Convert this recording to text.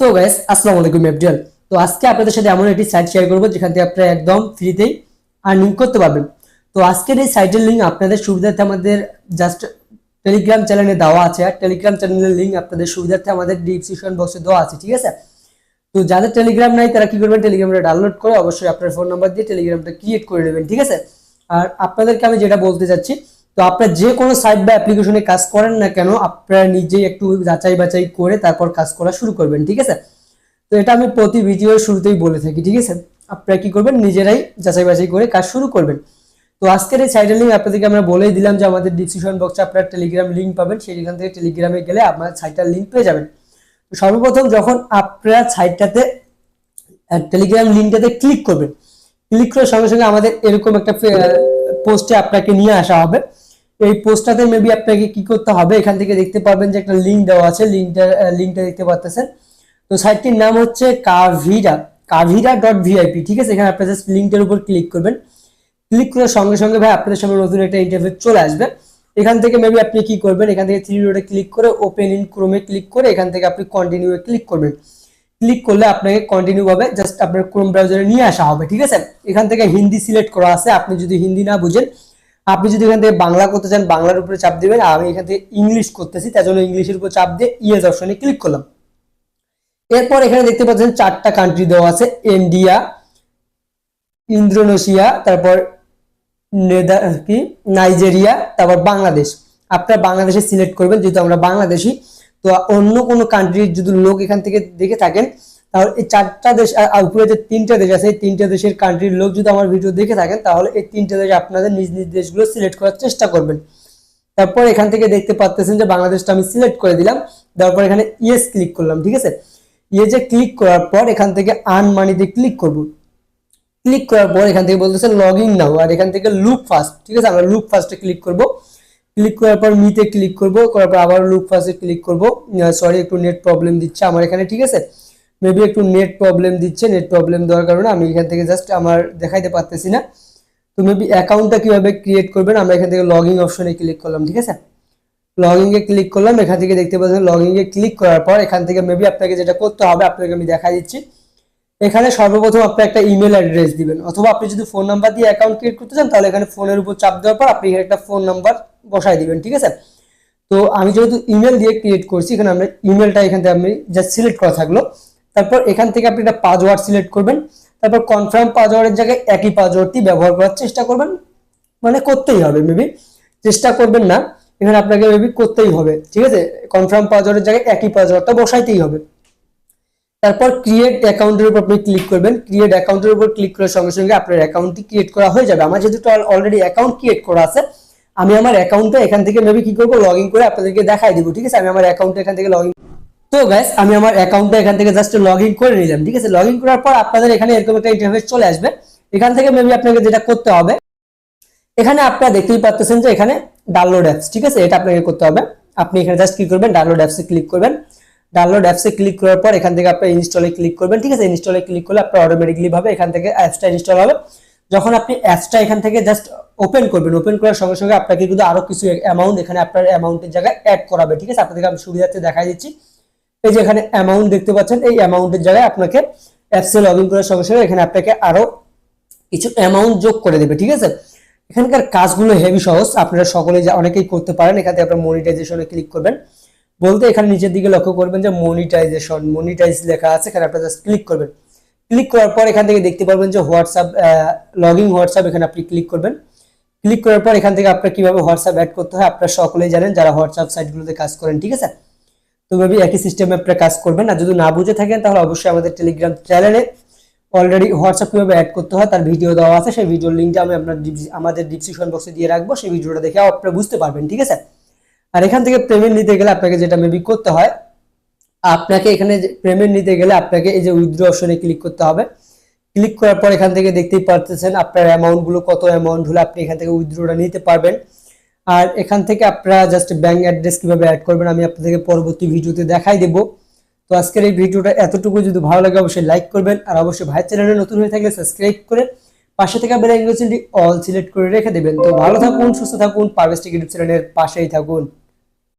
তো গাইস আসসালামু আলাইকুম এফডিএল। তো আজকে আপনাদের সাথে এমন একটি সাইট শেয়ার করব যেখান থেকে আপনারা একদম ফ্রিতেই আর্নিং করতে পারবেন। তো আজকের এই সাইটের লিংক আপনাদের সুবিধার্থে আমাদের জাস্ট টেলিগ্রাম চ্যানেলে দেওয়া আছে, আর টেলিগ্রাম চ্যানেলের লিংক আপনাদের সুবিধার্থে আমাদের ডিসক্রিপশন বক্সে দেওয়া আছে, ঠিক আছে। তো যাদের টেলিগ্রাম নাই তারা কি করবেন, টেলিগ্রামটা ডাউনলোড করে অবশ্যই আপনার ফোন নাম্বার দিয়ে টেলিগ্রামটা ক্রিয়েট করে নেবেন, ঠিক আছে। আর আপনাদেরকে আমি যেটা বলতে চাচ্ছি, তো আপনারা যে কোনো সাইট বা অ্যাপ্লিকেশনে কাজ করেন না কেন, আপনারা নিজেই একটু যাচাই বাছাই করে তারপর কাজ করা শুরু করবেন, ঠিক আছে। তো এটা আমি প্রতি ভিডিওর শুরুতেই বলে থাকি, ঠিক আছে। আপনারা কি করবেন, নিজেরাই যাচাই বাছাই করে কাজ শুরু করবেন। তো আজকের এই সাইটের লিঙ্ক আপনাদেরকে আমরা বলেই দিলাম যে আমাদের ডিসক্রিপশন বক্সে আপনারা টেলিগ্রাম লিঙ্ক পাবেন, সেইখান থেকে টেলিগ্রামে গেলে আপনার সাইটটার লিঙ্ক পেয়ে যাবেন। তো সর্বপ্রথম যখন আপনারা সাইটটাতে টেলিগ্রাম লিঙ্কটাতে ক্লিক করবেন, ক্লিক করার সঙ্গে সঙ্গে আমাদের এরকম একটা পোস্টে আপনাকে নিয়ে আসা হবে। এই পোস্টটাতে মেবি আপনাকে কি করতে হবে, এখান থেকে দেখতে পাবেন যে একটা লিঙ্ক দেওয়া আছে, লিঙ্কটা দেখতে পাচ্ছেন। তো সাইটটির নাম হচ্ছে কাভিরা.ভিআইপি, ঠিক আছে। এখানে আপনারা জাস্ট লিঙ্কটার উপর ক্লিক করবেন। ক্লিক করার সঙ্গে সঙ্গে ভাই আপনাদের সামনে নতুন একটা ইন্টারফেস চলে আসবে। এখান থেকে মেবি আপনি কি করবেন, এখান থেকে থ্রি ডটে ক্লিক করে ওপেন ইন ক্রোমে ক্লিক করে এখান থেকে আপনি কন্টিনিউ এ ক্লিক করবেন। ক্লিক করলে আপনাকে কন্টিনিউ ভাবে জাস্ট আপনার ক্রোম ব্রাউজারে নিয়ে আসা হবে, ঠিক আছে। এখান থেকে হিন্দি সিলেক্ট করা আছে, আপনি যদি হিন্দি না বুঝেন, আপনি যদি এখান থেকে বাংলা করতে চান বাংলার উপরে চাপ দিবেন। আর আমি এখান থেকে ইংলিশ করতেছি, তার জন্য ইংলিশের উপর চাপ দিয়ে ইয়েস অপশনে ক্লিক করলাম। এরপর এখানে দেখতে পাচ্ছেন 4টা কান্ট্রি দেওয়া আছে, ইন্ডিয়া, ইন্দোনেশিয়া, তারপর নাইজেরিয়া, তারপর বাংলাদেশ। আপনারা বাংলাদেশে সিলেক্ট করবেন, যেহেতু আমরা বাংলাদেশি। তো অন্য কোনো কান্ট্রির যদি লোক এখান থেকে দেখে থাকেন, তাহলে এই 4টা দেশ উপরে যে 3টা দেশ আছে, এই 3টা দেশের কান্ট্রির লোক যদি আমার ভিডিও দেখে থাকেন, তাহলে এই 3টা দেশ আপনাদের নিজ নিজ দেশগুলো সিলেক্ট করার চেষ্টা করবেন। তারপর এখান থেকে দেখতে পাচ্ছেন যে বাংলাদেশটা আমি সিলেক্ট করে দিলাম, তারপর এখানে ইয়েস ক্লিক করলাম, ঠিক আছে। ইয়েসে ক্লিক করার পর এখান থেকে আর্ন মানিতে ক্লিক করব। ক্লিক করার পর এখান থেকে বলতেছে লগ ইন নাও, আর এখান থেকে লুক ফার্স্ট, ঠিক আছে। আমরা লুক ফার্স্টে ক্লিক করব। ক্লিক করার পর মিতে ক্লিক করব, করার পর আবার লুক ফার্স্টে ক্লিক করব। সরি, একটু নেট প্রবলেম দিচ্ছে আমার এখানে, ঠিক আছে। মেবি একটু নেট প্রবলেম দিচ্ছে, নেট প্রবলেম দেওয়ার কারণে আমি এখান থেকে জাস্ট আমার দেখাইতে পারতেছি না। তো মেবি অ্যাকাউন্টটা কিভাবে ক্রিয়েট করবেন, আমরা এখান থেকে লগ ইন অপশনে ক্লিক করলাম, ঠিক আছে। লগ ইন এ ক্লিক করলাম, এখান থেকে দেখতে পাচ্ছেন লগ ইন এ ক্লিক করার পর এখান থেকে মেবি আপনাকে যেটা করতে হবে আপনাকে আমি দেখাই দিচ্ছি। এখানে সর্বপ্রথম আপনি একটা ইমেল অ্যাড্রেস দিবেন, অথবা আপনি যদি ফোন নাম্বার দিয়ে অ্যাকাউন্ট ক্রিয়েট করতে চান তাহলে এখানে ফোনের উপর চাপ দেওয়ার পর আপনি এখানে একটা ফোন নাম্বার বসাই দিবেন, ঠিক আছে। তো আমি যেহেতু ইমেল দিয়ে ক্রিয়েট করছি, এখানে আমরা ইমেলটা এখান থেকে আমি জাস্ট সিলেক্ট করা থাকলো। তারপর এখান থেকে আপনি একটা পাসওয়ার্ড সিলেক্ট করবেন, তারপর কনফার্ম পাসওয়ার্ডের জায়গায় একই পাসওয়ার্ডটি ব্যবহার করার চেষ্টা করবেন, মানে করতেই হবে, মেবি চেষ্টা করবেন না, এখানে আপনাকে মেবি করতেই হবে, ঠিক আছে। কনফার্ম পাসওয়ার্ডের জায়গায় একই পাসওয়ার্ডটা বসাইতেই হবে। তারপর ক্রিয়েট অ্যাকাউন্টের উপর আপনি ক্লিক করবেন। ক্রিয়েট অ্যাকাউন্টের উপর ক্লিক করার সঙ্গে সঙ্গে আপনার অ্যাকাউন্টটি ক্রিয়েট করা হয়ে যাবে। আমার যেহেতু অলরেডি অ্যাকাউন্ট ক্রিয়েট করা আছে, আমি আমার অ্যাকাউন্টটা এখান থেকে মেবি কি করবো, লগ ইন করে আপনাদেরকে দেখাই দিব, ঠিক আছে। আমি আমার অ্যাকাউন্টটা এখান থেকে লগ ইন, তো গাইস আমি আমার অ্যাকাউন্টটা এখান থেকে জাস্ট লগ ইন করে নিলাম, ঠিক আছে। লগ ইন করার পর আপনাদের এখানে এরকম একটা ইন্টারফেস চলে আসবে। এখান থেকে মেবি আপনাকে যেটা করতে হবে, এখানে আপনারা দেখতেই পাচ্ছেন যে এখানে ডাউনলোড অ্যাপস, ঠিক আছে, এটা আপনাকে করতে হবে। আপনি এখানে জাস্ট কি করবেন, ডাউনলোড অ্যাপসে ক্লিক করবেন। ডাউনলোড অ্যাপসে ক্লিক করার পর এখান থেকে আপনি ইনস্টলে ক্লিক করবেন, ঠিক আছে। ইনস্টলে ক্লিক করলে আপনার অটোমেটিকলি ভাবে এখান থেকে অ্যাপসটা ইনস্টল হবে। যখন আপনি অ্যাপসটা এখান থেকে জাস্ট ওপেন করবেন, ওপেন করার সঙ্গে সঙ্গে আপনাকে কিন্তু আরো কিছু অ্যামাউন্ট এখানে আপনার অ্যামাউন্টের জায়গায় অ্যাড করাবে, ঠিক আছে। আপনাদেরকে আমি সুবিধার্থে দেখাই দিচ্ছি। এই যে এখানে অ্যামাউন্ট দেখতে পাচ্ছেন, এই অ্যামাউন্টের জায়গায় আপনাকে অ্যাপসে লগ ইন করার সঙ্গে সঙ্গে এখানে আপনাকে আরো কিছু অ্যামাউন্ট যোগ করে দেবে, ঠিক আছে। এখানকার কাজগুলো হেভি সহজ, আপনারা সকলেই অনেকেই করতে পারেন। এখান থেকে আপনার মনিটাইজেশনে ক্লিক করবেন, বলতে এখানে নিচের দিকে লক্ষ্য করবেন যে মনিটাইজ লেখা আছে, এখানে আপনারা জাস্ট ক্লিক করবেন। ক্লিক করার পর এখান থেকে দেখতে পারবেন যে হোয়াটসঅ্যাপ, লগইন হোয়াটসঅ্যাপ, এখানে আপনি ক্লিক করবেন। ক্লিক করার পর এখান থেকে আপনারা কিভাবে হোয়াটসঅ্যাপ অ্যাড করতে হয় আপনারা সকলেই জানেন যারা হোয়াটসঅ্যাপ সাইটগুলোতে কাজ করেন, ঠিক আছে। তো মেবি একই সিস্টেমে আপনারা কাজ করবেন। আর যদি না বুঝে থাকেন তাহলে অবশ্যই আমাদের টেলিগ্রাম চ্যানেলে অলরেডি হোয়াটসঅ্যাপ কিভাবে অ্যাড করতে হয় তার ভিডিও দেওয়া আছে, সেই ভিডিওর লিঙ্কটা আমি আমাদের ডিসক্রিপশন বক্সে দিয়ে রাখবো, সেই ভিডিওটা দেখে আপনারা বুঝতে পারবেন, ঠিক আছে। আর এখান থেকে পেমেন্ট নিতে গেলে আপনাকে যেটা মেবি করতে হয়, আপনাকে এখানে পেমেন্ট নিতে গেলে আপনাকে এই যে উইথড্র অপশনে ক্লিক করতে হবে। ক্লিক করার পর এখান থেকে দেখতেই পারতেছেন আপনার অ্যামাউন্টগুলো কত অ্যামাউন্ট হলে আপনি এখান থেকে উইথড্রটা নিতে পারবেন। আর এখান থেকে আপনারা জাস্ট ব্যাংক অ্যাড্রেস কিভাবে অ্যাড করবেন আমি আপনাদেরকে পরবর্তী ভিডিওতে দেখাই দেবো। তো আজকের এই ভিডিওটা এতটুকু, যদি ভালো লাগে অবশ্যই লাইক করবেন, আর অবশ্যই ভাই চ্যানেলে নতুন হয়ে থাকলে সাবস্ক্রাইব করে পাশে থেকে বেল আইকনটি অল সিলেক্ট করে রেখে দেবেন। তো ভালো থাকুন, সুস্থ থাকুন, পারভেজ টেক ইউটিউব চ্যানেলের পাশেই থাকুন।